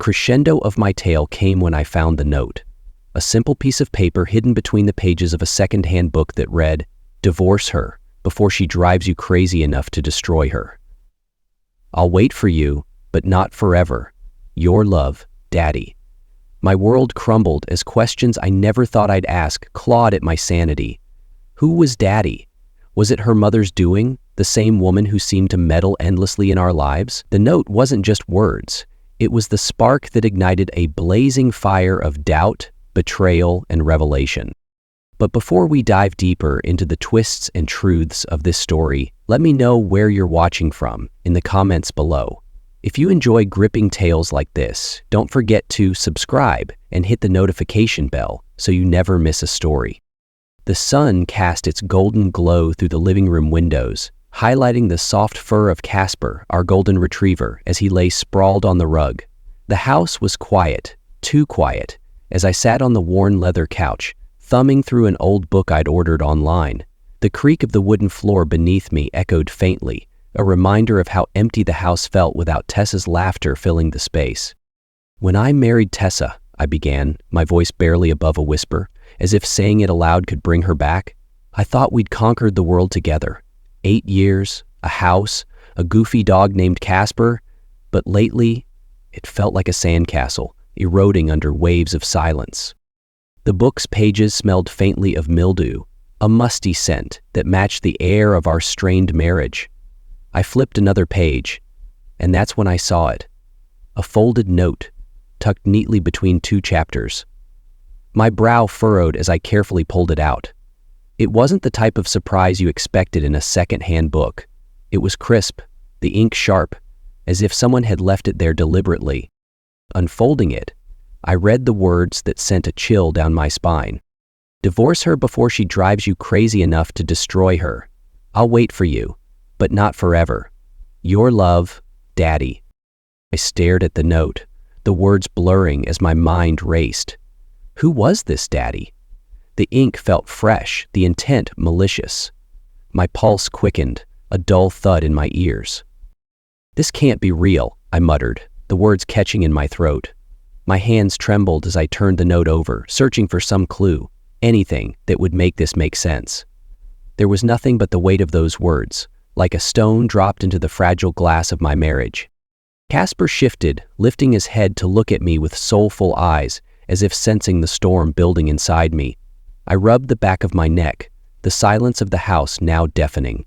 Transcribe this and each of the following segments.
crescendo of my tale came when I found the note. A simple piece of paper hidden between the pages of a second-hand book that read, "Divorce her before she drives you crazy enough to destroy her. I'll wait for you, but not forever. Your love, Daddy." My world crumbled as questions I never thought I'd ask clawed at my sanity. Who was Daddy? Was it her mother's doing, the same woman who seemed to meddle endlessly in our lives? The note wasn't just words. It was the spark that ignited a blazing fire of doubt, betrayal, and revelation. But before we dive deeper into the twists and truths of this story, let me know where you're watching from in the comments below. If you enjoy gripping tales like this, don't forget to subscribe and hit the notification bell so you never miss a story. The sun cast its golden glow through the living room windows, highlighting the soft fur of Casper, our golden retriever, as he lay sprawled on the rug. The house was quiet, too quiet, as I sat on the worn leather couch, thumbing through an old book I'd ordered online. The creak of the wooden floor beneath me echoed faintly, a reminder of how empty the house felt without Tessa's laughter filling the space. "When I married Tessa," I began, my voice barely above a whisper, as if saying it aloud could bring her back, "I thought we'd conquered the world together. 8 years, a house, a goofy dog named Casper, but lately, it felt like a sandcastle, eroding under waves of silence." The book's pages smelled faintly of mildew, a musty scent that matched the air of our strained marriage. I flipped another page, and that's when I saw it. A folded note, tucked neatly between 2 chapters. My brow furrowed as I carefully pulled it out. It wasn't the type of surprise you expected in a second-hand book. It was crisp, the ink sharp, as if someone had left it there deliberately. Unfolding it, I read the words that sent a chill down my spine. "Divorce her before she drives you crazy enough to destroy her. I'll wait for you, but not forever. Your love, Daddy." I stared at the note, the words blurring as my mind raced. Who was this Daddy? The ink felt fresh, the intent malicious. My pulse quickened, a dull thud in my ears. "This can't be real," I muttered, the words catching in my throat. My hands trembled as I turned the note over, searching for some clue, anything that would make this make sense. There was nothing but the weight of those words, like a stone dropped into the fragile glass of my marriage. Casper shifted, lifting his head to look at me with soulful eyes, as if sensing the storm building inside me. I rubbed the back of my neck, the silence of the house now deafening.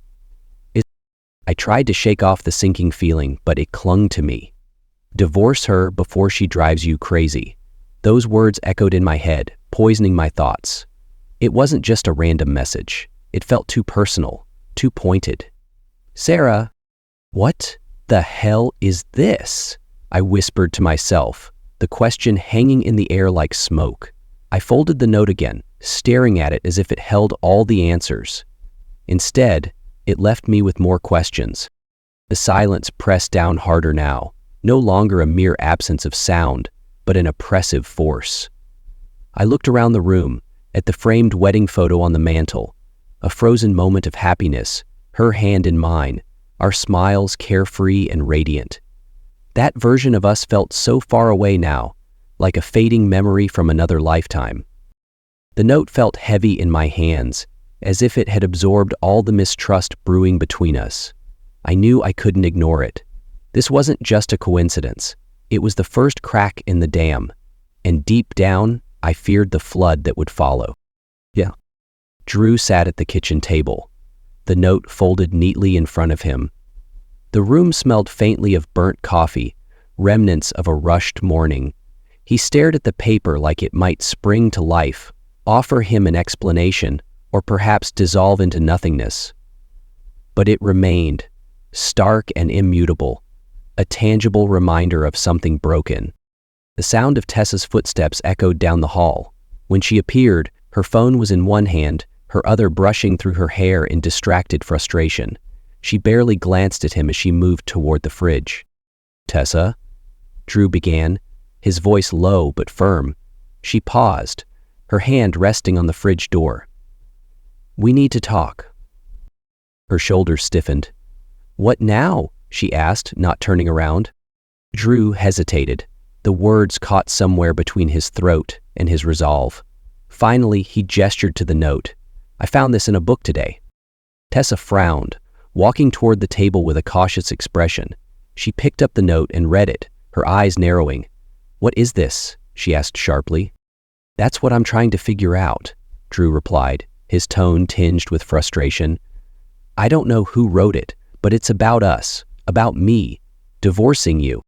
I tried to shake off the sinking feeling, but it clung to me. "Divorce her before she drives you crazy." Those words echoed in my head, poisoning my thoughts. It wasn't just a random message. It felt too personal, too pointed. "Sarah, what the hell is this?" I whispered to myself, the question hanging in the air like smoke. I folded the note again, staring at it as if it held all the answers. Instead, it left me with more questions. The silence pressed down harder now, no longer a mere absence of sound, but an oppressive force. I looked around the room, at the framed wedding photo on the mantel, a frozen moment of happiness, her hand in mine, our smiles carefree and radiant. That version of us felt so far away now, like a fading memory from another lifetime. The note felt heavy in my hands, as if it had absorbed all the mistrust brewing between us. I knew I couldn't ignore it. This wasn't just a coincidence. It was the first crack in the dam, and deep down, I feared the flood that would follow. "Yeah." Drew sat at the kitchen table, the note folded neatly in front of him. The room smelled faintly of burnt coffee, remnants of a rushed morning. He stared at the paper like it might spring to life, offer him an explanation, or perhaps dissolve into nothingness. But it remained, stark and immutable, a tangible reminder of something broken. The sound of Tessa's footsteps echoed down the hall. When she appeared, her phone was in one hand, her other brushing through her hair in distracted frustration. She barely glanced at him as she moved toward the fridge. "Tessa?" Drew began, his voice low but firm. She paused, her hand resting on the fridge door. "We need to talk." Her shoulders stiffened. "What now?" she asked, not turning around. Drew hesitated, The words caught somewhere between his throat and his resolve. Finally, he gestured to the note. "I found this in a book today." Tessa frowned, walking toward the table with a cautious expression. She picked up the note and read it, her eyes narrowing. "What is this?" she asked sharply. "That's what I'm trying to figure out," Drew replied, his tone tinged with frustration. "I don't know who wrote it, but it's about us, about me, divorcing you."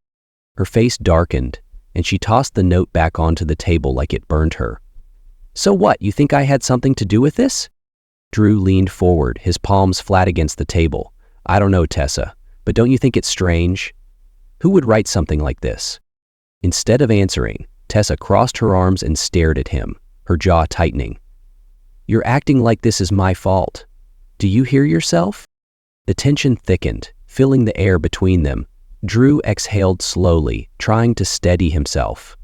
Her face darkened, and she tossed the note back onto the table like it burned her. "So what, you think I had something to do with this?" Drew leaned forward, his palms flat against the table. "I don't know, Tessa, but don't you think it's strange? Who would write something like this?" Instead of answering, Tessa crossed her arms and stared at him, her jaw tightening. "You're acting like this is my fault. Do you hear yourself?" The tension thickened, filling the air between them. Drew exhaled slowly, trying to steady himself.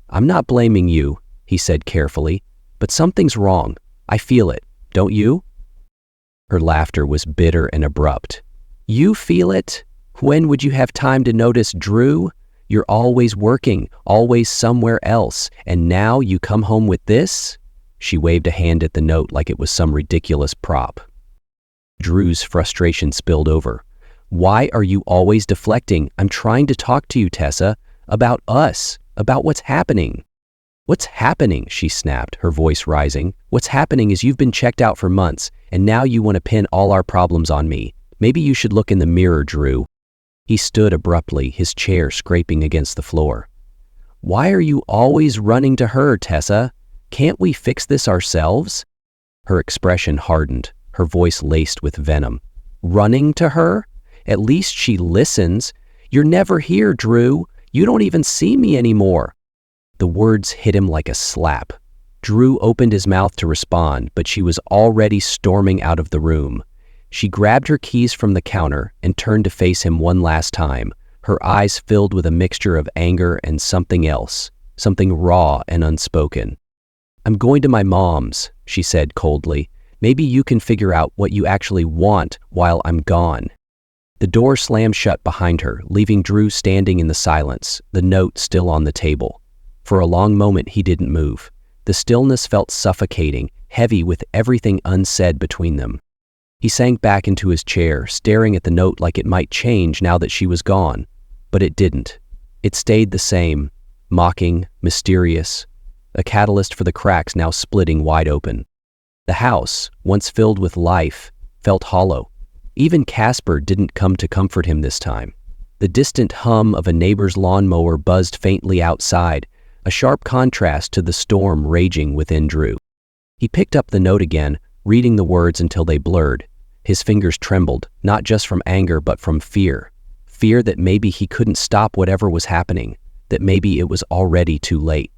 "I'm not blaming you," he said carefully, "but something's wrong. I feel it, don't you?" Her laughter was bitter and abrupt. "You feel it? When would you have time to notice, Drew? You're always working, always somewhere else, and now you come home with this?" She waved a hand at the note like it was some ridiculous prop. Drew's frustration spilled over. "Why are you always deflecting? I'm trying to talk to you, Tessa, about us, about what's happening." "What's happening?" she snapped, her voice rising. "What's happening is you've been checked out for months, and now you want to pin all our problems on me. Maybe you should look in the mirror, Drew." He stood abruptly, his chair scraping against the floor. "Why are you always running to her, Tessa? Can't we fix this ourselves?" Her expression hardened, her voice laced with venom. "Running to her? At least she listens. You're never here, Drew. You don't even see me anymore." The words hit him like a slap. Drew opened his mouth to respond, but she was already storming out of the room. She grabbed her keys from the counter and turned to face him one last time, her eyes filled with a mixture of anger and something else, something raw and unspoken. "I'm going to my mom's," she said coldly. "Maybe you can figure out what you actually want while I'm gone." The door slammed shut behind her, leaving Drew standing in the silence, the note still on the table. For a long moment he didn't move. The stillness felt suffocating, heavy with everything unsaid between them. He sank back into his chair, staring at the note like it might change now that she was gone. But it didn't. It stayed the same, mocking, mysterious, a catalyst for the cracks now splitting wide open. The house, once filled with life, felt hollow. Even Casper didn't come to comfort him this time. The distant hum of a neighbor's lawnmower buzzed faintly outside, a sharp contrast to the storm raging within Drew. He picked up the note again, reading the words until they blurred. His fingers trembled, not just from anger but from fear. Fear that maybe he couldn't stop whatever was happening, that maybe it was already too late.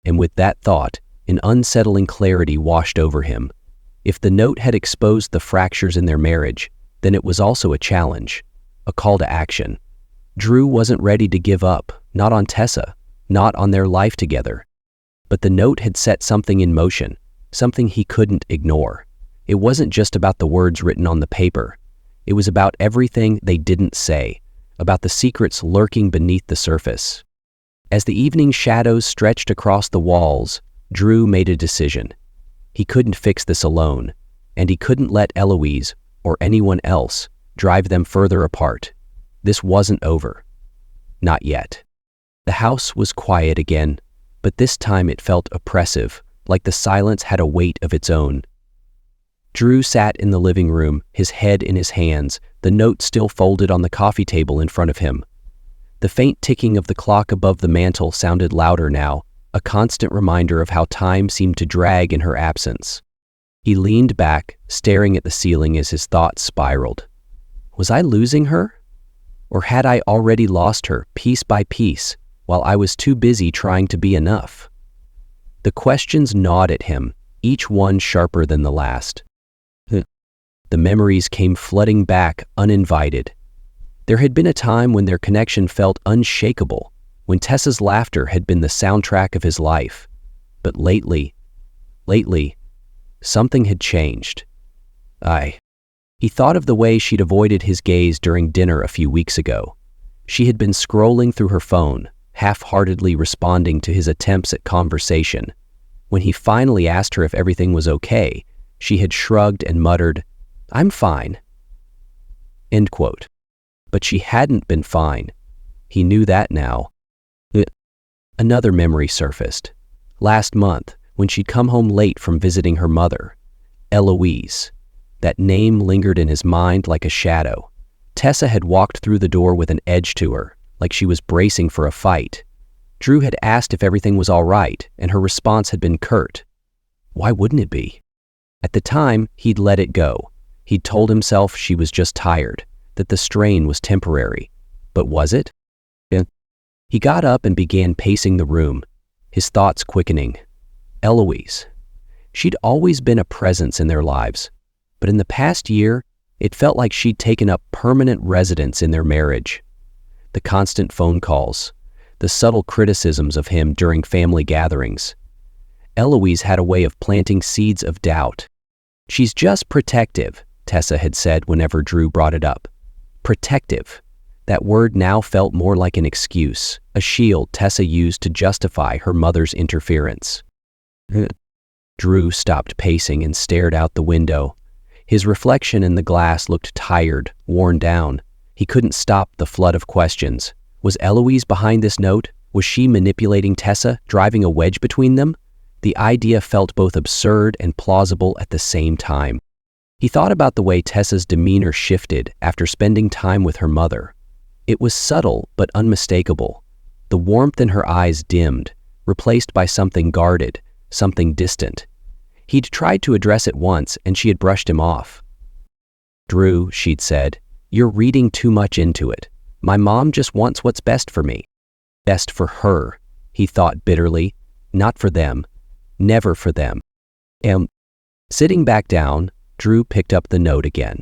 And with that thought, an unsettling clarity washed over him. If the note had exposed the fractures in their marriage, then it was also a challenge, a call to action. Drew wasn't ready to give up, not on Tessa, not on their life together. But the note had set something in motion, something he couldn't ignore. It wasn't just about the words written on the paper. It was about everything they didn't say, about the secrets lurking beneath the surface. As the evening shadows stretched across the walls, Drew made a decision. He couldn't fix this alone, and he couldn't let Eloise, or anyone else, drive them further apart. This wasn't over. Not yet. The house was quiet again, but this time it felt oppressive, like the silence had a weight of its own. Drew sat in the living room, his head in his hands, the note still folded on the coffee table in front of him. The faint ticking of the clock above the mantel sounded louder now, a constant reminder of how time seemed to drag in her absence. He leaned back, staring at the ceiling as his thoughts spiraled. Was I losing her? Or had I already lost her, piece by piece, while I was too busy trying to be enough? The questions gnawed at him, each one sharper than the last. The memories came flooding back uninvited. There had been a time when their connection felt unshakable, when Tessa's laughter had been the soundtrack of his life. But lately, something had changed. He thought of the way she'd avoided his gaze during dinner a few weeks ago. She had been scrolling through her phone, half-heartedly responding to his attempts at conversation. When he finally asked her if everything was okay, she had shrugged and muttered, "I'm fine." End quote. But she hadn't been fine. He knew that now. Another memory surfaced. Last month, when she'd come home late from visiting her mother. Eloise. That name lingered in his mind like a shadow. Tessa had walked through the door with an edge to her, like she was bracing for a fight. Drew had asked if everything was all right, and her response had been curt. Why wouldn't it be? At the time, he'd let it go. He'd told himself she was just tired, that the strain was temporary. But was it? He got up and began pacing the room, his thoughts quickening. Eloise. She'd always been a presence in their lives, but in the past year, it felt like she'd taken up permanent residence in their marriage. The constant phone calls, the subtle criticisms of him during family gatherings. Eloise had a way of planting seeds of doubt. She's just protective, Tessa had said whenever Drew brought it up. Protective. That word now felt more like an excuse, a shield Tessa used to justify her mother's interference. Drew stopped pacing and stared out the window. His reflection in the glass looked tired, worn down. He couldn't stop the flood of questions. Was Eloise behind this note? Was she manipulating Tessa, driving a wedge between them? The idea felt both absurd and plausible at the same time. He thought about the way Tessa's demeanor shifted after spending time with her mother. It was subtle but unmistakable. The warmth in her eyes dimmed, replaced by something guarded, something distant. He'd tried to address it once, and she had brushed him off. Drew, she'd said, you're reading too much into it. My mom just wants what's best for me. Best for her, he thought bitterly. Not for them. Never for them. Sitting back down, Drew picked up the note again.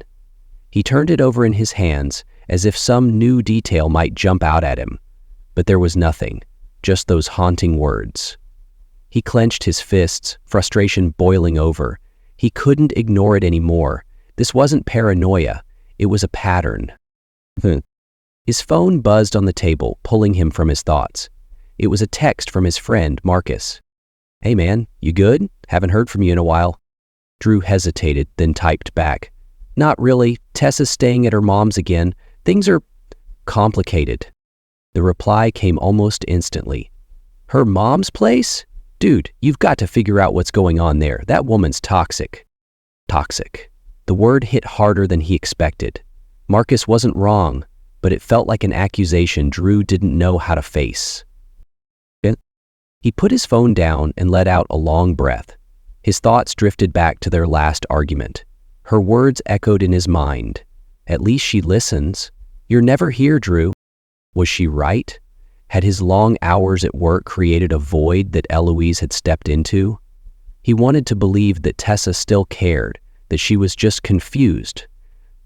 He turned it over in his hands, as if some new detail might jump out at him. But there was nothing, just those haunting words. He clenched his fists, frustration boiling over. He couldn't ignore it anymore. This wasn't paranoia, it was a pattern. His phone buzzed on the table, pulling him from his thoughts. It was a text from his friend, Marcus. Hey man, you good? Haven't heard from you in a while. Drew hesitated, then typed back. Not really. Tessa's staying at her mom's again. Things are complicated. The reply came almost instantly. Her mom's place? Dude, you've got to figure out what's going on there. That woman's toxic. Toxic. The word hit harder than he expected. Marcus wasn't wrong, but it felt like an accusation Drew didn't know how to face. He put his phone down and let out a long breath. His thoughts drifted back to their last argument. Her words echoed in his mind. At least she listens. You're never here, Drew. Was she right? Had his long hours at work created a void that Eloise had stepped into? He wanted to believe that Tessa still cared, that she was just confused,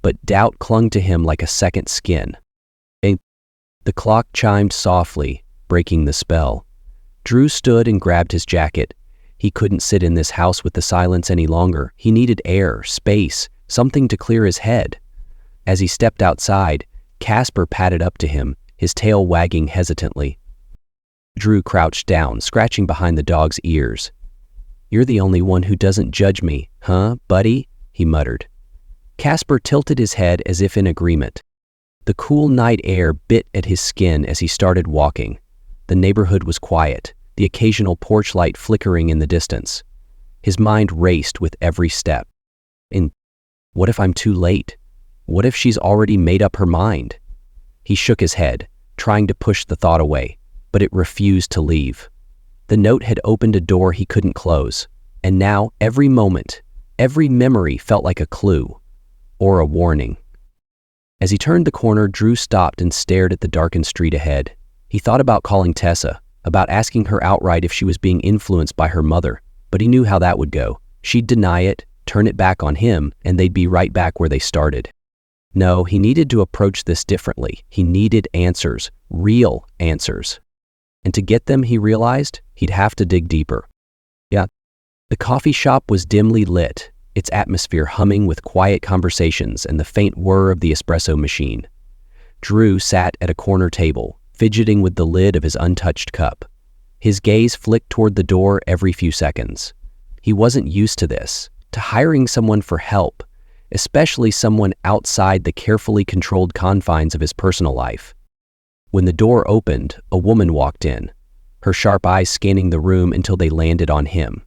but doubt clung to him like a second skin. The clock chimed softly, breaking the spell. Drew stood and grabbed his jacket. He couldn't sit in this house with the silence any longer. He needed air, space, something to clear his head. As he stepped outside, Casper padded up to him, his tail wagging hesitantly. Drew crouched down, scratching behind the dog's ears. You're the only one who doesn't judge me, huh, buddy? He muttered. Casper tilted his head as if in agreement. The cool night air bit at his skin as he started walking. The neighborhood was quiet, the occasional porch light flickering in the distance. His mind raced with every step. What if I'm too late? What if she's already made up her mind? He shook his head, trying to push the thought away, but it refused to leave. The note had opened a door he couldn't close, and now every moment, every memory felt like a clue, or a warning. As he turned the corner, Drew stopped and stared at the darkened street ahead. He thought about calling Tessa, about asking her outright if she was being influenced by her mother, but he knew how that would go. She'd deny it, turn it back on him, and they'd be right back where they started. No, he needed to approach this differently. He needed answers, real answers. And to get them, he realized, he'd have to dig deeper. The coffee shop was dimly lit, its atmosphere humming with quiet conversations and the faint whir of the espresso machine. Drew sat at a corner table, fidgeting with the lid of his untouched cup. His gaze flicked toward the door every few seconds. He wasn't used to this, to hiring someone for help, especially someone outside the carefully controlled confines of his personal life. When the door opened, a woman walked in, her sharp eyes scanning the room until they landed on him.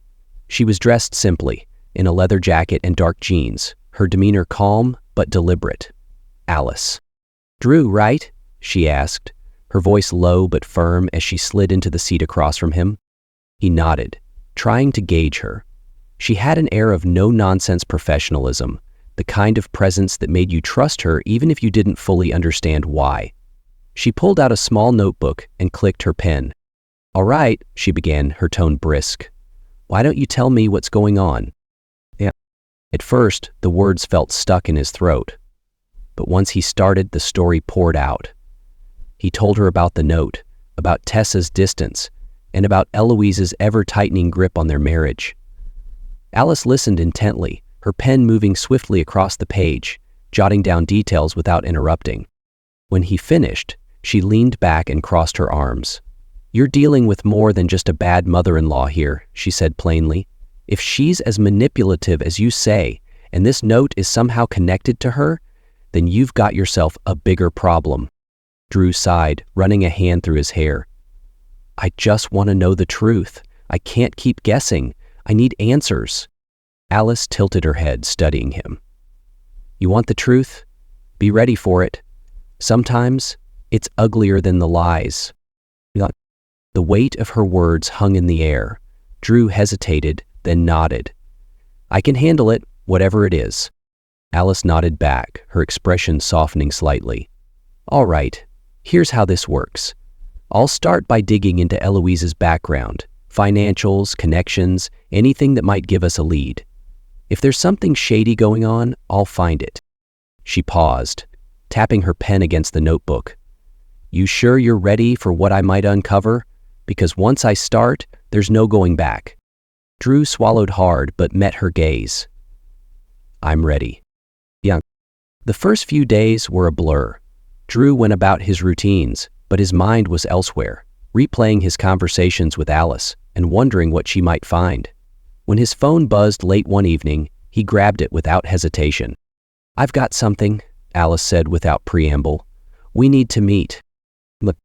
She was dressed simply, in a leather jacket and dark jeans, her demeanor calm but deliberate. Alice. "Drew, right?" she asked, her voice low but firm as she slid into the seat across from him. He nodded, trying to gauge her. She had an air of no-nonsense professionalism, the kind of presence that made you trust her even if you didn't fully understand why. She pulled out a small notebook and clicked her pen. "All right," she began, her tone brisk. "Why don't you tell me what's going on?" Yeah. At first, the words felt stuck in his throat. But once he started, the story poured out. He told her about the note, about Tessa's distance, and about Eloise's ever-tightening grip on their marriage. Alice listened intently, her pen moving swiftly across the page, jotting down details without interrupting. When he finished, she leaned back and crossed her arms. "You're dealing with more than just a bad mother-in-law here," she said plainly. "If she's as manipulative as you say, and this note is somehow connected to her, then you've got yourself a bigger problem." Drew sighed, running a hand through his hair. "I just want to know the truth. I can't keep guessing. I need answers." Alice tilted her head, studying him. "You want the truth? Be ready for it. Sometimes it's uglier than the lies." The weight of her words hung in the air. Drew hesitated, then nodded. "I can handle it, whatever it is." Alice nodded back, her expression softening slightly. "All right, here's how this works. I'll start by digging into Eloise's background, financials, connections, anything that might give us a lead. If there's something shady going on, I'll find it." She paused, tapping her pen against the notebook. "You sure you're ready for what I might uncover? Because once I start, there's no going back." Drew swallowed hard but met her gaze. "I'm ready." The first few days were a blur. Drew went about his routines, but his mind was elsewhere, replaying his conversations with Alice and wondering what she might find. When his phone buzzed late one evening, he grabbed it without hesitation. "I've got something," Alice said without preamble. "We need to meet." Look,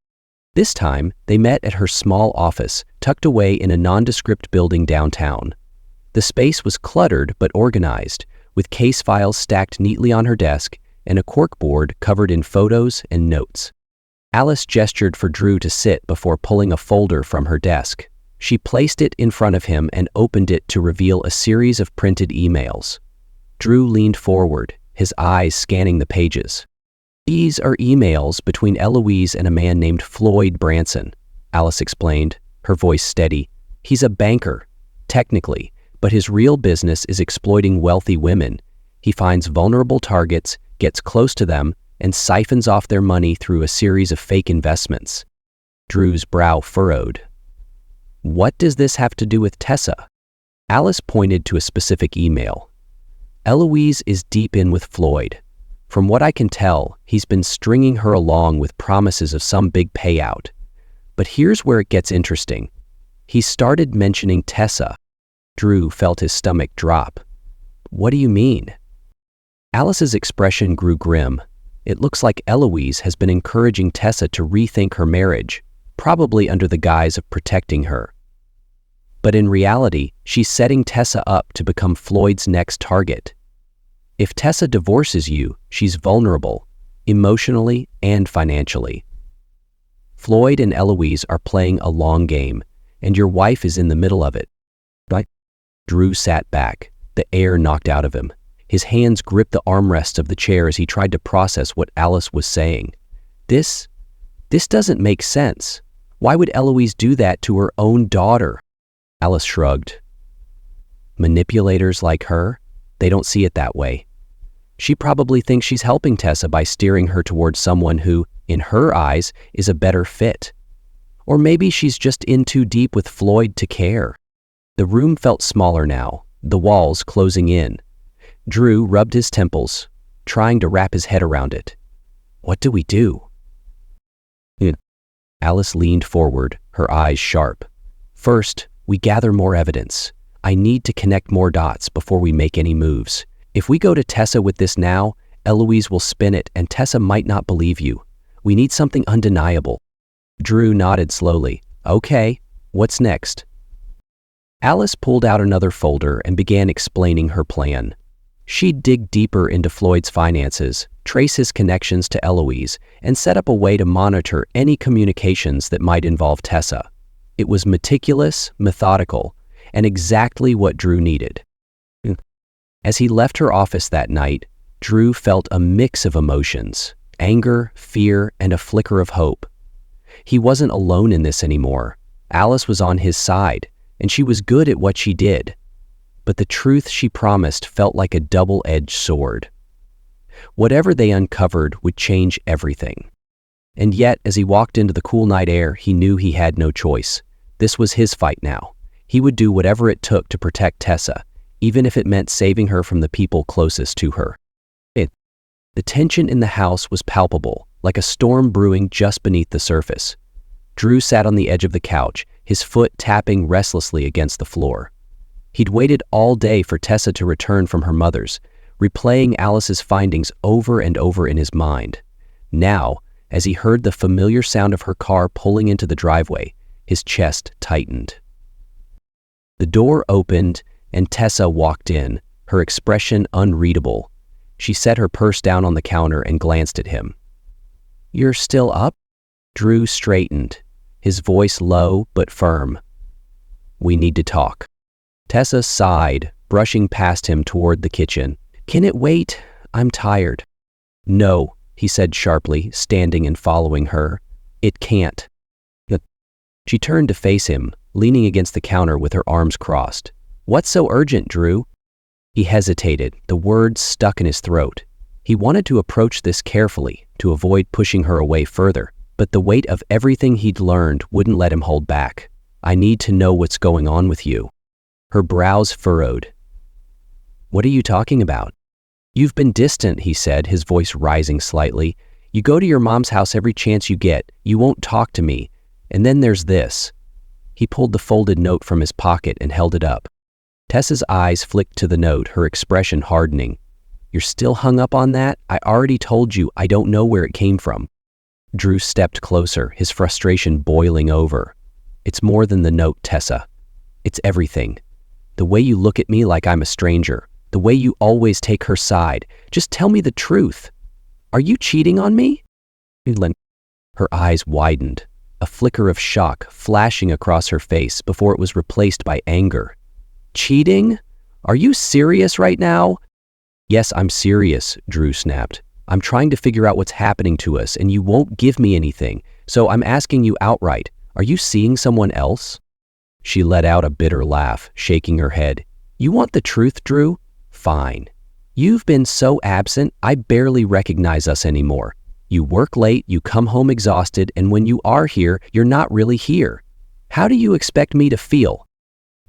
this time, they met at her small office, tucked away in a nondescript building downtown. The space was cluttered but organized, with case files stacked neatly on her desk and a corkboard covered in photos and notes. Alice gestured for Drew to sit before pulling a folder from her desk. She placed it in front of him and opened it to reveal a series of printed emails. Drew leaned forward, his eyes scanning the pages. "These are emails between Eloise and a man named Floyd Branson," Alice explained, her voice steady. "He's a banker, technically, but his real business is exploiting wealthy women. He finds vulnerable targets, gets close to them, and siphons off their money through a series of fake investments." Drew's brow furrowed. "What does this have to do with Tessa?" Alice pointed to a specific email. "Eloise is deep in with Floyd. From what I can tell, he's been stringing her along with promises of some big payout. But here's where it gets interesting. He started mentioning Tessa." Drew felt his stomach drop. "What do you mean?" Alice's expression grew grim. "It looks like Eloise has been encouraging Tessa to rethink her marriage, probably under the guise of protecting her. But in reality, she's setting Tessa up to become Floyd's next target. If Tessa divorces you, she's vulnerable, emotionally and financially. Floyd and Eloise are playing a long game, and your wife is in the middle of it." Drew sat back, the air knocked out of him. His hands gripped the armrests of the chair as he tried to process what Alice was saying. This doesn't make sense. Why would Eloise do that to her own daughter?" Alice shrugged. "Manipulators like her, they don't see it that way. She probably thinks she's helping Tessa by steering her towards someone who, in her eyes, is a better fit. Or maybe she's just in too deep with Floyd to care." The room felt smaller now, the walls closing in. Drew rubbed his temples, trying to wrap his head around it. What do we do? Alice leaned forward, her eyes sharp. First, we gather more evidence. I need to connect more dots before we make any moves. If we go to Tessa with this now, Eloise will spin it and Tessa might not believe you. We need something undeniable. Drew nodded slowly. Okay, what's next? Alice pulled out another folder and began explaining her plan. She'd dig deeper into Floyd's finances, trace his connections to Eloise, and set up a way to monitor any communications that might involve Tessa. It was meticulous, methodical, and exactly what Drew needed. As he left her office that night, Drew felt a mix of emotions: anger, fear, and a flicker of hope. He wasn't alone in this anymore. Alice was on his side, and she was good at what she did. But the truth she promised felt like a double-edged sword. Whatever they uncovered would change everything. And yet, as he walked into the cool night air, he knew he had no choice. This was his fight now. He would do whatever it took to protect Tessa, even if it meant saving her from the people closest to her. The tension in the house was palpable, like a storm brewing just beneath the surface. Drew sat on the edge of the couch, his foot tapping restlessly against the floor. He'd waited all day for Tessa to return from her mother's, replaying Alice's findings over and over in his mind. Now, as he heard the familiar sound of her car pulling into the driveway, his chest tightened. The door opened, and Tessa walked in, her expression unreadable. She set her purse down on the counter and glanced at him. "You're still up?" Drew straightened, his voice low but firm. "We need to talk." Tessa sighed, brushing past him toward the kitchen. "Can it wait? I'm tired." "No," he said sharply, standing and following her. "It can't." She turned to face him, leaning against the counter with her arms crossed. "What's so urgent, Drew?" He hesitated, the words stuck in his throat. He wanted to approach this carefully, to avoid pushing her away further, but the weight of everything he'd learned wouldn't let him hold back. "I need to know what's going on with you." Her brows furrowed. "What are you talking about?" "You've been distant," he said, his voice rising slightly. "You go to your mom's house every chance you get. You won't talk to me. And then there's this." He pulled the folded note from his pocket and held it up. Tessa's eyes flicked to the note, her expression hardening. "You're still hung up on that? I already told you I don't know where it came from." Drew stepped closer, his frustration boiling over. "It's more than the note, Tessa. It's everything. The way you look at me like I'm a stranger. The way you always take her side. Just tell me the truth. Are you cheating on me?" Her eyes widened, a flicker of shock flashing across her face before it was replaced by anger. "Cheating? Are you serious right now?" "Yes, I'm serious," Drew snapped. "I'm trying to figure out what's happening to us, and you won't give me anything, so I'm asking you outright. Are you seeing someone else?" She let out a bitter laugh, shaking her head. "You want the truth, Drew? Fine. You've been so absent, I barely recognize us anymore. You work late, you come home exhausted, and when you are here, you're not really here. How do you expect me to feel?"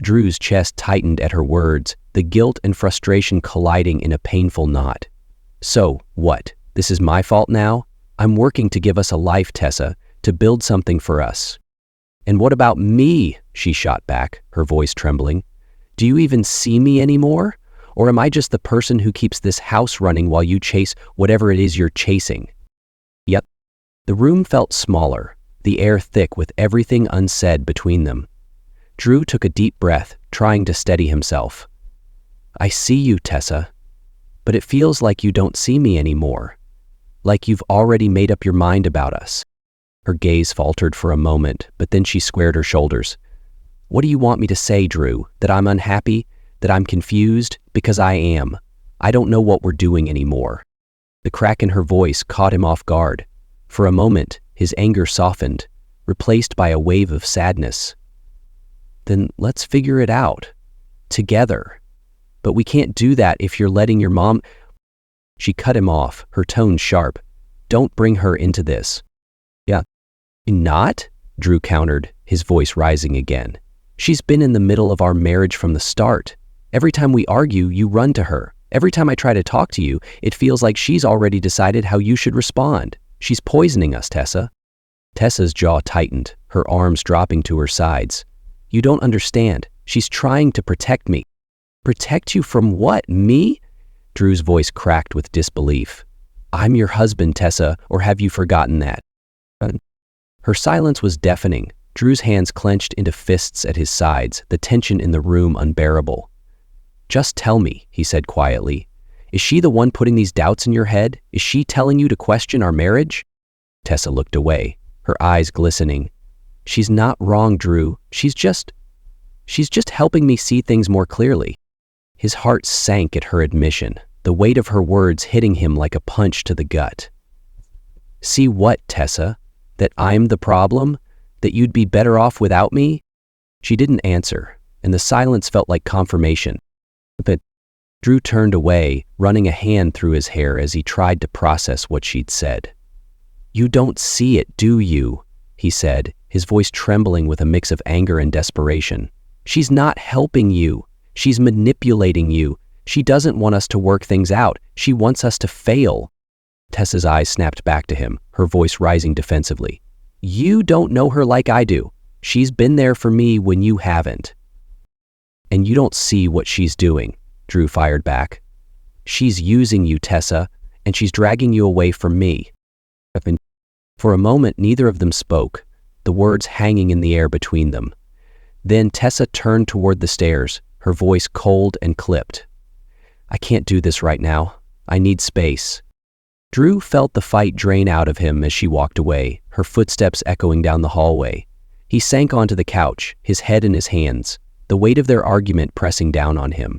Drew's chest tightened at her words, the guilt and frustration colliding in a painful knot. "So, what? This is my fault now? I'm working to give us a life, Tessa, to build something for us." "And what about me?" she shot back, her voice trembling. "Do you even see me anymore? Or am I just the person who keeps this house running while you chase whatever it is you're chasing?" Yep. The room felt smaller, the air thick with everything unsaid between them. Drew took a deep breath, trying to steady himself. "I see you, Tessa, but it feels like you don't see me anymore. Like you've already made up your mind about us." Her gaze faltered for a moment, but then she squared her shoulders. "What do you want me to say, Drew? That I'm unhappy? That I'm confused? Because I am. I don't know what we're doing anymore." The crack in her voice caught him off guard. For a moment, his anger softened, replaced by a wave of sadness. "Then let's figure it out. Together. But we can't do that if you're letting your mom—" She cut him off, her tone sharp. "Don't bring her into this." "Yeah." "Not?" Drew countered, his voice rising again. "She's been in the middle of our marriage from the start. Every time we argue, you run to her. Every time I try to talk to you, it feels like she's already decided how you should respond. She's poisoning us, Tessa." Tessa's jaw tightened, her arms dropping to her sides. You don't understand. She's trying to protect me. Protect you from what? Me? Drew's voice cracked with disbelief. I'm your husband, Tessa, or have you forgotten that? Her silence was deafening. Drew's hands clenched into fists at his sides, the tension in the room unbearable. Just tell me, he said quietly. Is she the one putting these doubts in your head? Is she telling you to question our marriage? Tessa looked away, her eyes glistening. She's not wrong, Drew. She's just helping me see things more clearly. His heart sank at her admission, the weight of her words hitting him like a punch to the gut. See what, Tessa? That I'm the problem? That you'd be better off without me? She didn't answer, and the silence felt like confirmation. But Drew turned away, running a hand through his hair as he tried to process what she'd said. You don't see it, do you? He said, his voice trembling with a mix of anger and desperation. She's not helping you. She's manipulating you. She doesn't want us to work things out. She wants us to fail. Tessa's eyes snapped back to him, her voice rising defensively. You don't know her like I do. She's been there for me when you haven't. And you don't see what she's doing, Drew fired back. She's using you, Tessa, and she's dragging you away from me. For a moment, neither of them spoke, the words hanging in the air between them. Then Tessa turned toward the stairs, her voice cold and clipped. I can't do this right now. I need space. Drew felt the fight drain out of him as she walked away, her footsteps echoing down the hallway. He sank onto the couch, his head in his hands, the weight of their argument pressing down on him.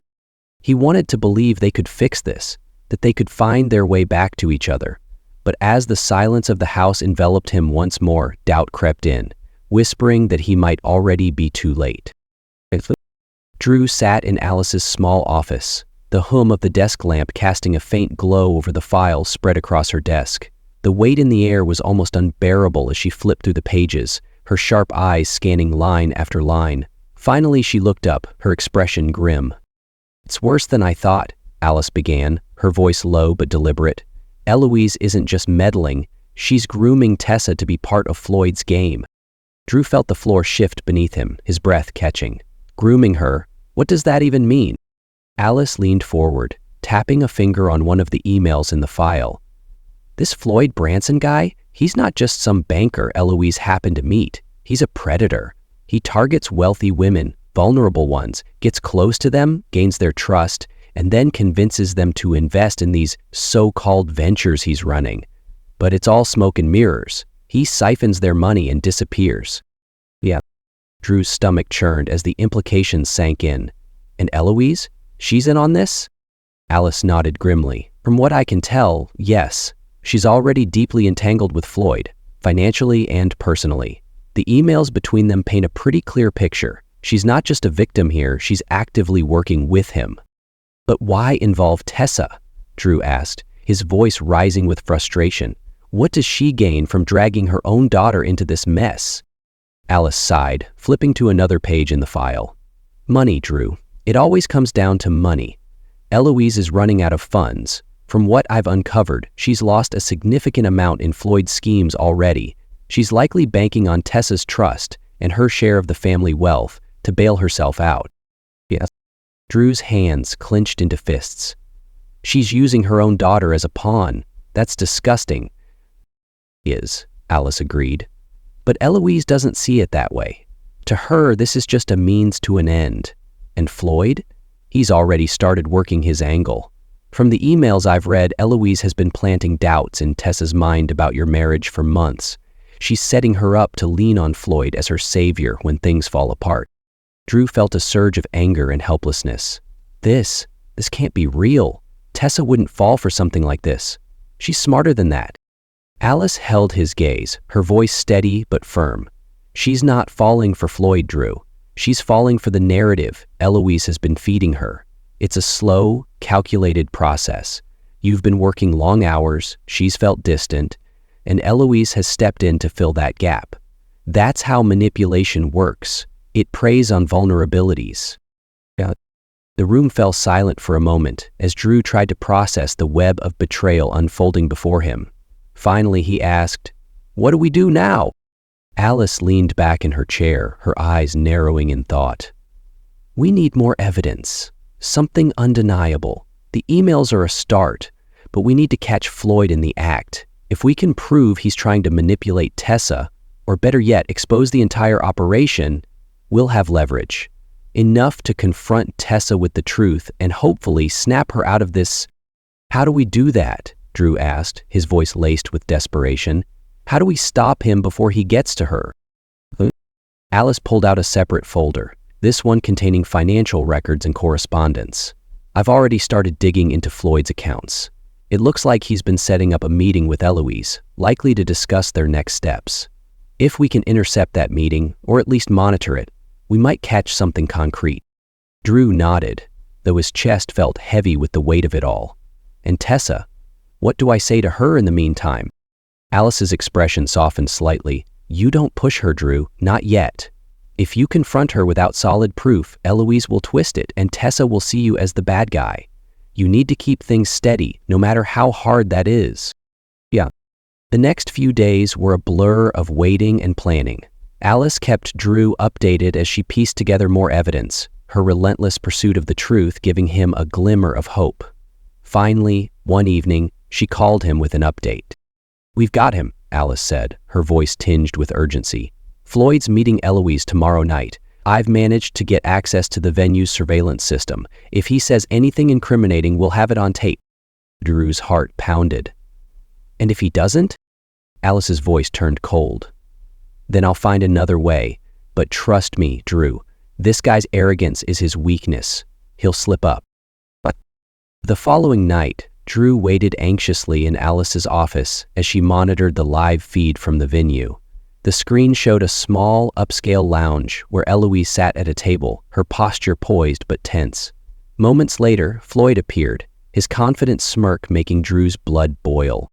He wanted to believe they could fix this, that they could find their way back to each other. But as the silence of the house enveloped him once more, doubt crept in, whispering that he might already be too late. Drew sat in Alice's small office, the hum of the desk lamp casting a faint glow over the files spread across her desk. The weight in the air was almost unbearable as she flipped through the pages, her sharp eyes scanning line after line. Finally, she looked up, her expression grim. It's worse than I thought, Alice began, her voice low but deliberate. Eloise isn't just meddling, she's grooming Tessa to be part of Floyd's game. Drew felt the floor shift beneath him, his breath catching. Grooming her? What does that even mean? Alice leaned forward, tapping a finger on one of the emails in the file. This Floyd Branson guy, he's not just some banker Eloise happened to meet. He's a predator. He targets wealthy women, vulnerable ones, gets close to them, gains their trust, and then convinces them to invest in these so-called ventures he's running. But it's all smoke and mirrors. He siphons their money and disappears. Yeah. Drew's stomach churned as the implications sank in. And Eloise? She's in on this? Alice nodded grimly. From what I can tell, yes. She's already deeply entangled with Floyd, financially and personally. The emails between them paint a pretty clear picture. She's not just a victim here, she's actively working with him. But why involve Tessa? Drew asked, his voice rising with frustration. What does she gain from dragging her own daughter into this mess? Alice sighed, flipping to another page in the file. Money, Drew. It always comes down to money. Eloise is running out of funds. From what I've uncovered, she's lost a significant amount in Floyd's schemes already. She's likely banking on Tessa's trust and her share of the family wealth to bail herself out. Yes. Drew's hands clenched into fists. She's using her own daughter as a pawn. That's disgusting. Alice agreed. But Eloise doesn't see it that way. To her, this is just a means to an end. And Floyd? He's already started working his angle. From the emails I've read, Eloise has been planting doubts in Tessa's mind about your marriage for months. She's setting her up to lean on Floyd as her savior when things fall apart. Drew felt a surge of anger and helplessness. This can't be real. Tessa wouldn't fall for something like this. She's smarter than that. Alice held his gaze, her voice steady but firm. She's not falling for Floyd, Drew. She's falling for the narrative Eloise has been feeding her. It's a slow, calculated process. You've been working long hours, she's felt distant, and Eloise has stepped in to fill that gap. That's how manipulation works. It preys on vulnerabilities. The room fell silent for a moment as Drew tried to process the web of betrayal unfolding before him. Finally, he asked, "What do we do now?" Alice leaned back in her chair, her eyes narrowing in thought. We need more evidence. Something undeniable. The emails are a start, but we need to catch Floyd in the act. If we can prove he's trying to manipulate Tessa, or better yet, expose the entire operation, we'll have leverage. Enough to confront Tessa with the truth and hopefully snap her out of this. How do we do that? Drew asked, his voice laced with desperation. How do we stop him before he gets to her? Alice pulled out a separate folder, this one containing financial records and correspondence. I've already started digging into Floyd's accounts. It looks like he's been setting up a meeting with Eloise, likely to discuss their next steps. If we can intercept that meeting, or at least monitor it, we might catch something concrete. Drew nodded, though his chest felt heavy with the weight of it all. And Tessa? What do I say to her in the meantime? Alice's expression softened slightly. You don't push her, Drew, not yet. If you confront her without solid proof, Eloise will twist it and Tessa will see you as the bad guy. You need to keep things steady, no matter how hard that is. Yeah. The next few days were a blur of waiting and planning. Alice kept Drew updated as she pieced together more evidence, her relentless pursuit of the truth giving him a glimmer of hope. Finally, one evening, she called him with an update. We've got him, Alice said, her voice tinged with urgency. Floyd's meeting Eloise tomorrow night. I've managed to get access to the venue's surveillance system. If he says anything incriminating, we'll have it on tape. Drew's heart pounded. And if he doesn't? Alice's voice turned cold. Then I'll find another way. But trust me, Drew, this guy's arrogance is his weakness. He'll slip up. But the following night, Drew waited anxiously in Alice's office as she monitored the live feed from the venue. The screen showed a small, upscale lounge where Eloise sat at a table, her posture poised but tense. Moments later, Floyd appeared, his confident smirk making Drew's blood boil.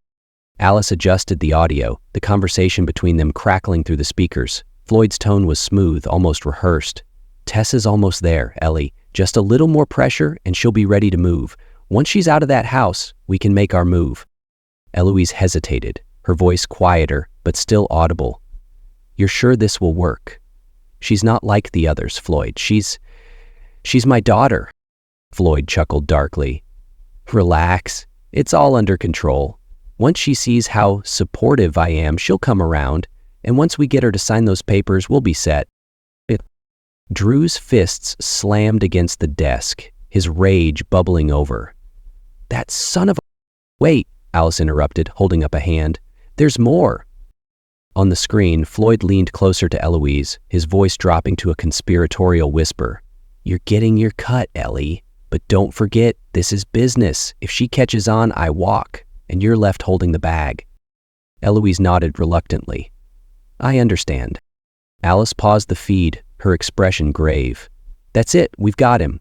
Alice adjusted the audio, the conversation between them crackling through the speakers. Floyd's tone was smooth, almost rehearsed. Tessa's almost there, Ellie. Just a little more pressure and she'll be ready to move. Once she's out of that house, we can make our move. Eloise hesitated, her voice quieter but still audible. You're sure this will work? She's not like the others, Floyd. She's my daughter. Floyd chuckled darkly. Relax. It's all under control. Once she sees how supportive I am, she'll come around, and once we get her to sign those papers, we'll be set. Drew's fists slammed against the desk, his rage bubbling over. That son of a... Wait, Alice interrupted, holding up a hand. There's more. On the screen, Floyd leaned closer to Eloise, his voice dropping to a conspiratorial whisper. You're getting your cut, Ellie. But don't forget, this is business. If she catches on, I walk, and you're left holding the bag. Eloise nodded reluctantly. I understand. Alice paused the feed, her expression grave. That's it, we've got him.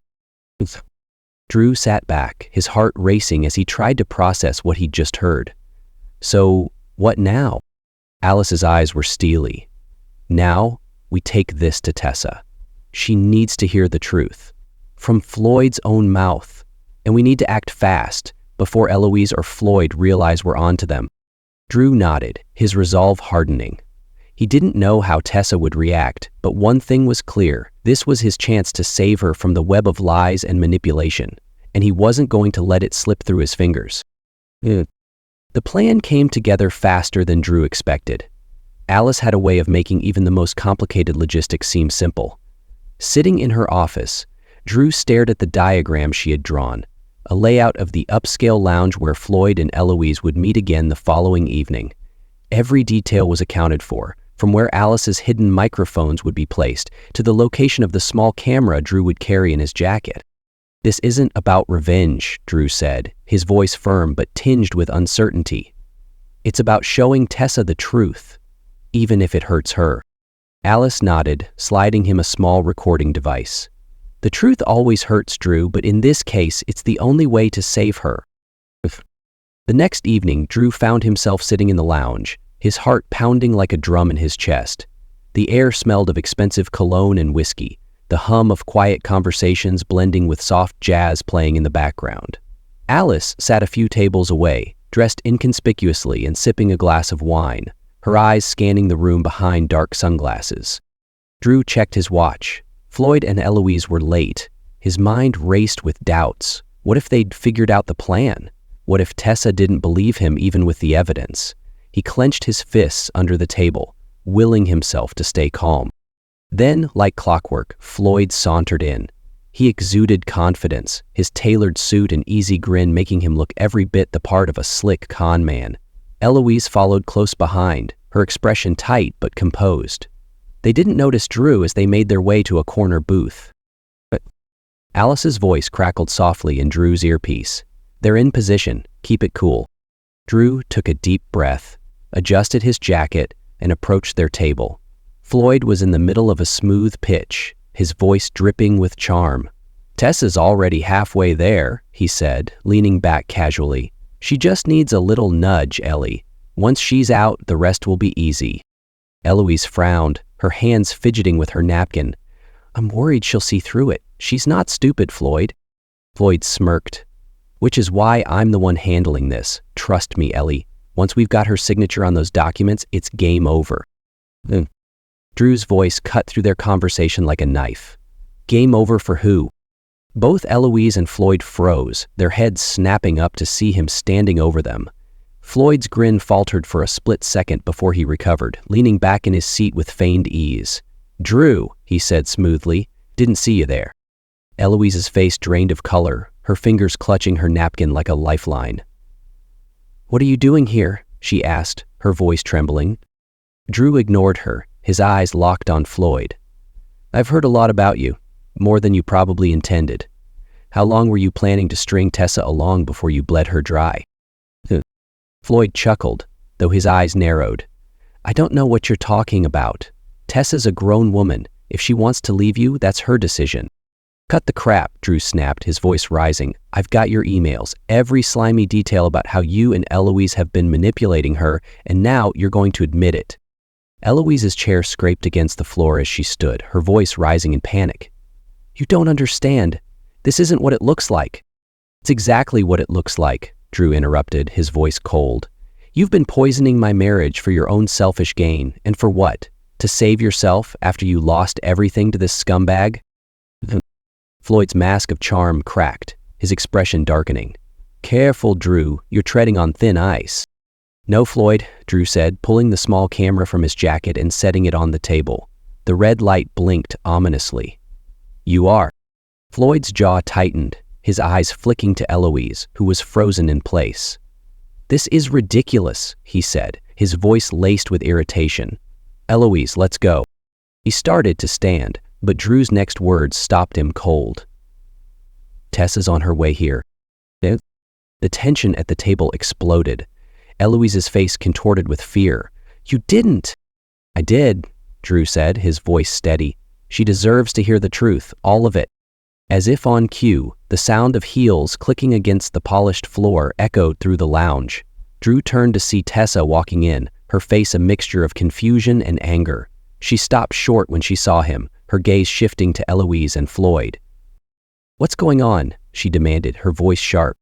Drew sat back, his heart racing as he tried to process what he'd just heard. So, what now? Alice's eyes were steely. Now, we take this to Tessa. She needs to hear the truth. From Floyd's own mouth. And we need to act fast, before Eloise or Floyd realize we're onto them. Drew nodded, his resolve hardening. He didn't know how Tessa would react, but one thing was clear. This was his chance to save her from the web of lies and manipulation, and he wasn't going to let it slip through his fingers. The plan came together faster than Drew expected. Alice had a way of making even the most complicated logistics seem simple. Sitting in her office, Drew stared at the diagram she had drawn, a layout of the upscale lounge where Floyd and Eloise would meet again the following evening. Every detail was accounted for, from where Alice's hidden microphones would be placed to the location of the small camera Drew would carry in his jacket. This isn't about revenge, Drew said, his voice firm but tinged with uncertainty. It's about showing Tessa the truth, even if it hurts her. Alice nodded, sliding him a small recording device. The truth always hurts, Drew, but in this case, it's the only way to save her. The next evening, Drew found himself sitting in the lounge, his heart pounding like a drum in his chest. The air smelled of expensive cologne and whiskey, the hum of quiet conversations blending with soft jazz playing in the background. Alice sat a few tables away, dressed inconspicuously and sipping a glass of wine, her eyes scanning the room behind dark sunglasses. Drew checked his watch. Floyd and Eloise were late. His mind raced with doubts. What if they'd figured out the plan? What if Tessa didn't believe him even with the evidence? He clenched his fists under the table, willing himself to stay calm. Then, like clockwork, Floyd sauntered in. He exuded confidence, his tailored suit and easy grin making him look every bit the part of a slick con man. Eloise followed close behind, her expression tight but composed. They didn't notice Drew as they made their way to a corner booth. But Alice's voice crackled softly in Drew's earpiece. "They're in position. Keep it cool." Drew took a deep breath, adjusted his jacket, and approached their table. Floyd was in the middle of a smooth pitch, his voice dripping with charm. "Tessa's already halfway there," he said, leaning back casually. "She just needs a little nudge, Ellie. Once she's out, the rest will be easy." Eloise frowned, her hands fidgeting with her napkin. "I'm worried she'll see through it. She's not stupid, Floyd." Floyd smirked. "Which is why I'm the one handling this. Trust me, Ellie. Once we've got her signature on those documents, it's game over." Drew's voice cut through their conversation like a knife. Game over for who? Both Eloise and Floyd froze, their heads snapping up to see him standing over them. Floyd's grin faltered for a split second before he recovered, leaning back in his seat with feigned ease. "Drew," he said smoothly, "didn't see you there." Eloise's face drained of color, her fingers clutching her napkin like a lifeline. "What are you doing here?" she asked, her voice trembling. Drew ignored her, his eyes locked on Floyd. "I've heard a lot about you, more than you probably intended. How long were you planning to string Tessa along before you bled her dry?" Floyd chuckled, though his eyes narrowed. "I don't know what you're talking about. Tessa's a grown woman. If she wants to leave you, that's her decision." "Cut the crap," Drew snapped, his voice rising. "I've got your emails, every slimy detail about how you and Eloise have been manipulating her, and now you're going to admit it." Eloise's chair scraped against the floor as she stood, her voice rising in panic. "You don't understand. This isn't what it looks like." "It's exactly what it looks like," Drew interrupted, his voice cold. "You've been poisoning my marriage for your own selfish gain, and for what? To save yourself after you lost everything to this scumbag?" Floyd's mask of charm cracked, his expression darkening. "Careful, Drew, you're treading on thin ice." "No, Floyd," Drew said, pulling the small camera from his jacket and setting it on the table. The red light blinked ominously. "You are." Floyd's jaw tightened, his eyes flicking to Eloise, who was frozen in place. "This is ridiculous," he said, his voice laced with irritation. "Eloise, let's go." He started to stand, but Drew's next words stopped him cold. "Tessa's on her way here." The tension at the table exploded. Eloise's face contorted with fear. "You didn't." "I did," Drew said, his voice steady. "She deserves to hear the truth, all of it." As if on cue, the sound of heels clicking against the polished floor echoed through the lounge. Drew turned to see Tessa walking in, her face a mixture of confusion and anger. She stopped short when she saw him, her gaze shifting to Eloise and Floyd. "What's going on?" she demanded, her voice sharp.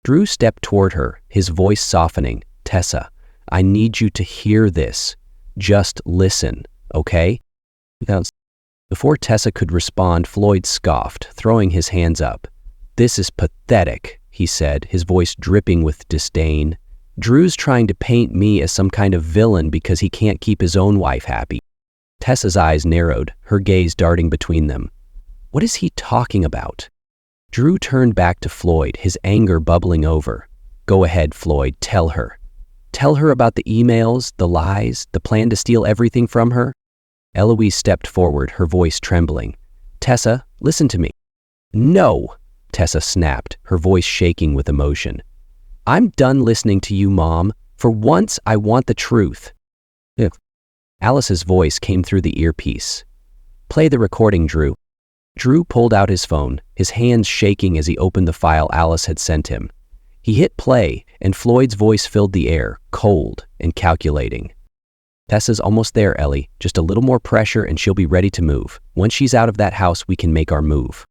Drew stepped toward her, his voice softening. "Tessa, I need you to hear this. Just listen, okay?" Before Tessa could respond, Floyd scoffed, throwing his hands up. "This is pathetic," he said, his voice dripping with disdain. "Drew's trying to paint me as some kind of villain because he can't keep his own wife happy." Tessa's eyes narrowed, her gaze darting between them. "What is he talking about?" Drew turned back to Floyd, his anger bubbling over. "Go ahead, Floyd, tell her. Tell her about the emails, the lies, the plan to steal everything from her." Eloise stepped forward, her voice trembling. "Tessa, listen to me." "No," Tessa snapped, her voice shaking with emotion. "I'm done listening to you, Mom. For once, I want the truth." Alice's voice came through the earpiece. "Play the recording, Drew." Drew pulled out his phone, his hands shaking as he opened the file Alice had sent him. He hit play, and Floyd's voice filled the air, cold and calculating. "Tessa's almost there, Ellie. Just a little more pressure and she'll be ready to move. Once she's out of that house, we can make our move."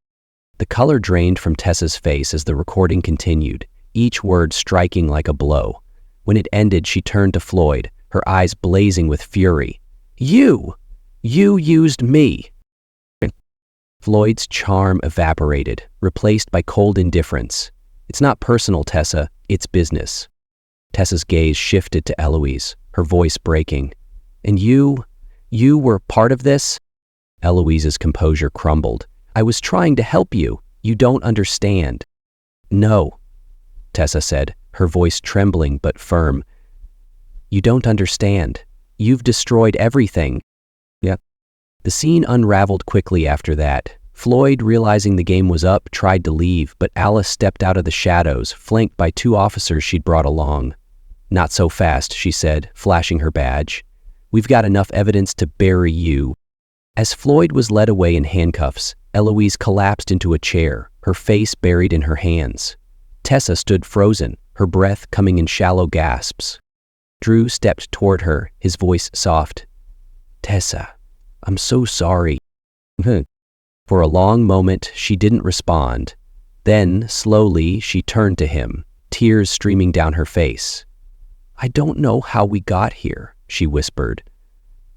The color drained from Tessa's face as the recording continued, each word striking like a blow. When it ended, she turned to Floyd, her eyes blazing with fury. You used me. Floyd's charm evaporated, replaced by cold indifference. It's not personal, Tessa, it's business. Tessa's gaze shifted to Eloise, her voice breaking. And you were part of this? Eloise's composure crumbled. I was trying to help you. You don't understand. No, Tessa said, her voice trembling but firm. You don't understand. You've destroyed everything. Yep. The scene unraveled quickly after that. Floyd, realizing the game was up, tried to leave, but Alice stepped out of the shadows, flanked by 2 officers she'd brought along. Not so fast, she said, flashing her badge. We've got enough evidence to bury you. As Floyd was led away in handcuffs, Eloise collapsed into a chair, her face buried in her hands. Tessa stood frozen, her breath coming in shallow gasps. Drew stepped toward her, his voice soft. Tessa, I'm so sorry. For a long moment, she didn't respond. Then, slowly, she turned to him, tears streaming down her face. I don't know how we got here, she whispered,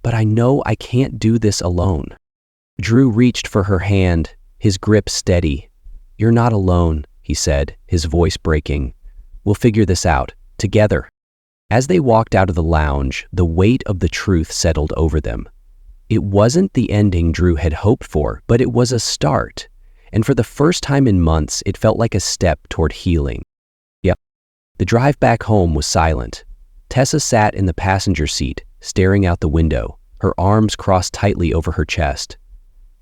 but I know I can't do this alone. Drew reached for her hand, his grip steady. You're not alone, he said, his voice breaking. We'll figure this out, together. As they walked out of the lounge, the weight of the truth settled over them. It wasn't the ending Drew had hoped for, but it was a start. And for the first time in months, it felt like a step toward healing. Yep. The drive back home was silent. Tessa sat in the passenger seat, staring out the window, her arms crossed tightly over her chest.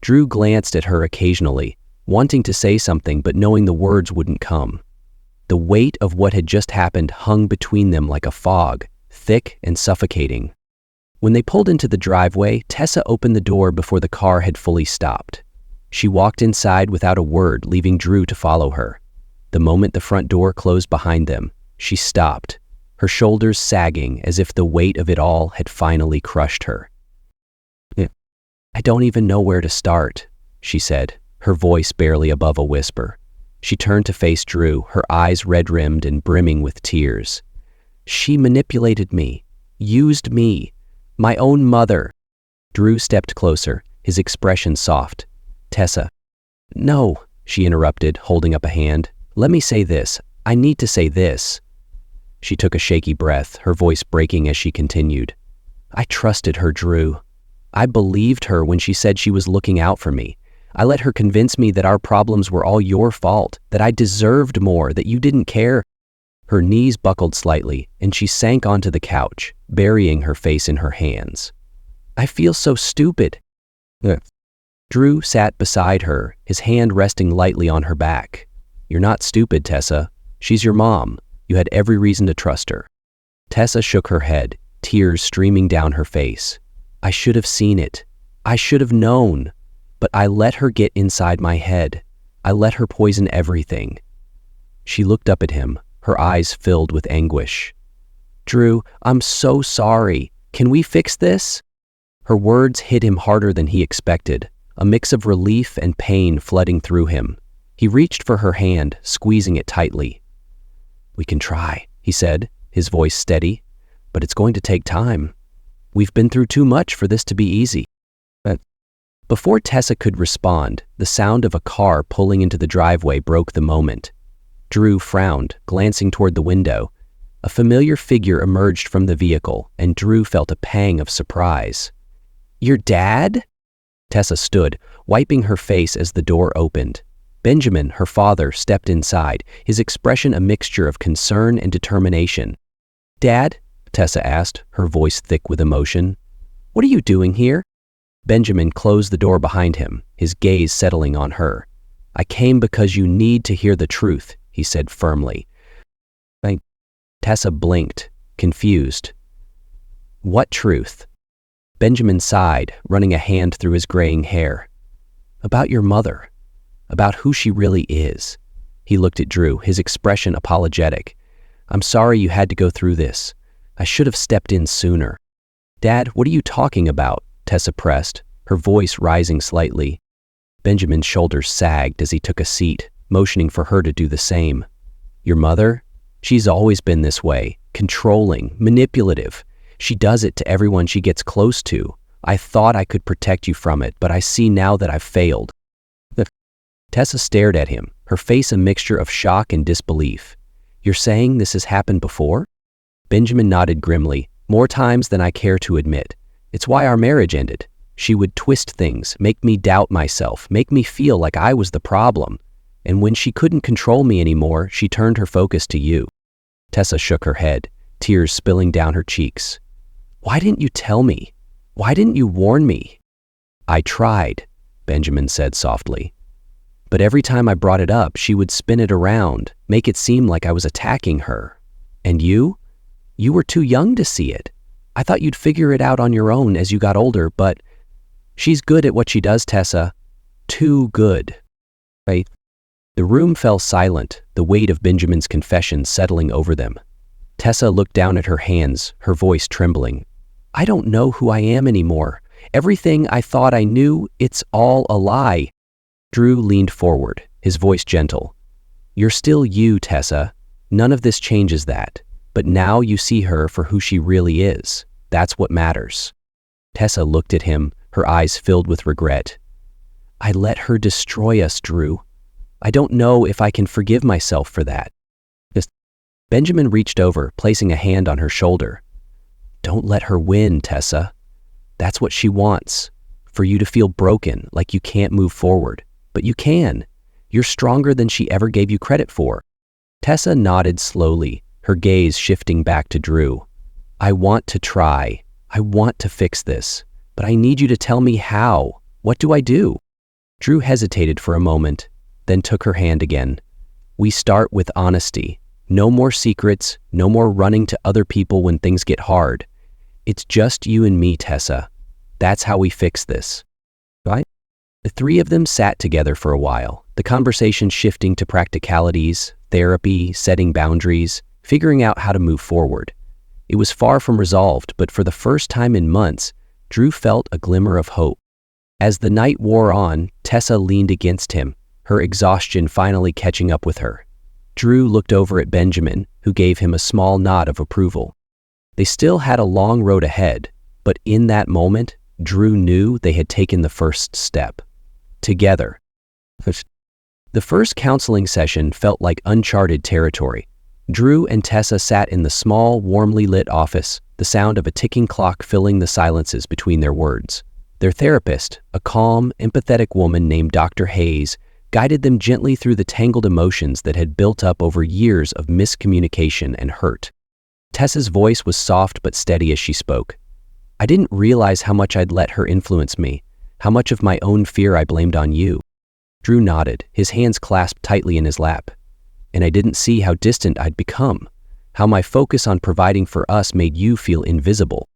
Drew glanced at her occasionally, wanting to say something but knowing the words wouldn't come. The weight of what had just happened hung between them like a fog, thick and suffocating. When they pulled into the driveway, Tessa opened the door before the car had fully stopped. She walked inside without a word, leaving Drew to follow her. The moment the front door closed behind them, she stopped, her shoulders sagging as if the weight of it all had finally crushed her. I don't even know where to start, she said, her voice barely above a whisper. She turned to face Drew, her eyes red-rimmed and brimming with tears. She manipulated me, used me, my own mother. Drew stepped closer, his expression soft. Tessa. No, she interrupted, holding up a hand. Let me say this. I need to say this. She took a shaky breath, her voice breaking as she continued. I trusted her, Drew. I believed her when she said she was looking out for me. I let her convince me that our problems were all your fault, that I deserved more, that you didn't care. Her knees buckled slightly, and she sank onto the couch, burying her face in her hands. I feel so stupid. Drew sat beside her, his hand resting lightly on her back. You're not stupid, Tessa. She's your mom. You had every reason to trust her. Tessa shook her head, tears streaming down her face. I should have seen it. I should have known. But I let her get inside my head. I let her poison everything. She looked up at him, her eyes filled with anguish. Drew, I'm so sorry. Can we fix this? Her words hit him harder than he expected, a mix of relief and pain flooding through him. He reached for her hand, squeezing it tightly. We can try, he said, his voice steady, but it's going to take time. We've been through too much for this to be easy. Before Tessa could respond, the sound of a car pulling into the driveway broke the moment. Drew frowned, glancing toward the window. A familiar figure emerged from the vehicle, and Drew felt a pang of surprise. Your dad? Tessa stood, wiping her face as the door opened. Benjamin, her father, stepped inside, his expression a mixture of concern and determination. Dad? Tessa asked, her voice thick with emotion. What are you doing here? Benjamin closed the door behind him, his gaze settling on her. I came because you need to hear the truth, he said firmly. Tessa blinked, confused. What truth? Benjamin sighed, running a hand through his graying hair. About your mother. About who she really is. He looked at Drew, his expression apologetic. I'm sorry you had to go through this. I should have stepped in sooner. Dad, what are you talking about? Tessa pressed, her voice rising slightly. Benjamin's shoulders sagged as he took a seat, motioning for her to do the same. Your mother? She's always been this way, controlling, manipulative. She does it to everyone she gets close to. I thought I could protect you from it, but I see now that I've failed." Tessa stared at him, her face a mixture of shock and disbelief. "You're saying this has happened before?" Benjamin nodded grimly. "More times than I care to admit. It's why our marriage ended. She would twist things, make me doubt myself, make me feel like I was the problem. And when she couldn't control me anymore, she turned her focus to you." Tessa shook her head, tears spilling down her cheeks. "Why didn't you tell me? Why didn't you warn me?" "I tried," Benjamin said softly. "But every time I brought it up, she would spin it around, make it seem like I was attacking her. And you? You were too young to see it. I thought you'd figure it out on your own as you got older, but she's good at what she does, Tessa. Too good." Right? The room fell silent, the weight of Benjamin's confession settling over them. Tessa looked down at her hands, her voice trembling. "I don't know who I am anymore. Everything I thought I knew, it's all a lie." Drew leaned forward, his voice gentle. "You're still you, Tessa. None of this changes that. But now you see her for who she really is. That's what matters." Tessa looked at him, her eyes filled with regret. "I let her destroy us, Drew. I don't know if I can forgive myself for that." Benjamin reached over, placing a hand on her shoulder. "Don't let her win, Tessa. That's what she wants, for you to feel broken, like you can't move forward. But you can. You're stronger than she ever gave you credit for." Tessa nodded slowly, her gaze shifting back to Drew. "I want to try. I want to fix this. But I need you to tell me how. What do I do?" Drew hesitated for a moment, then took her hand again. "We start with honesty. No more secrets, no more running to other people when things get hard. It's just you and me, Tessa. That's how we fix this." Right? The three of them sat together for a while, the conversation shifting to practicalities, therapy, setting boundaries, figuring out how to move forward. It was far from resolved, but for the first time in months, Drew felt a glimmer of hope. As the night wore on, Tessa leaned against him, her exhaustion finally catching up with her. Drew looked over at Benjamin, who gave him a small nod of approval. They still had a long road ahead, but in that moment, Drew knew they had taken the first step. Together. The first counseling session felt like uncharted territory. Drew and Tessa sat in the small, warmly lit office, the sound of a ticking clock filling the silences between their words. Their therapist, a calm, empathetic woman named Dr. Hayes, guided them gently through the tangled emotions that had built up over years of miscommunication and hurt. Tessa's voice was soft but steady as she spoke. "I didn't realize how much I'd let her influence me, how much of my own fear I blamed on you." Drew nodded, his hands clasped tightly in his lap. "And I didn't see how distant I'd become, how my focus on providing for us made you feel invisible."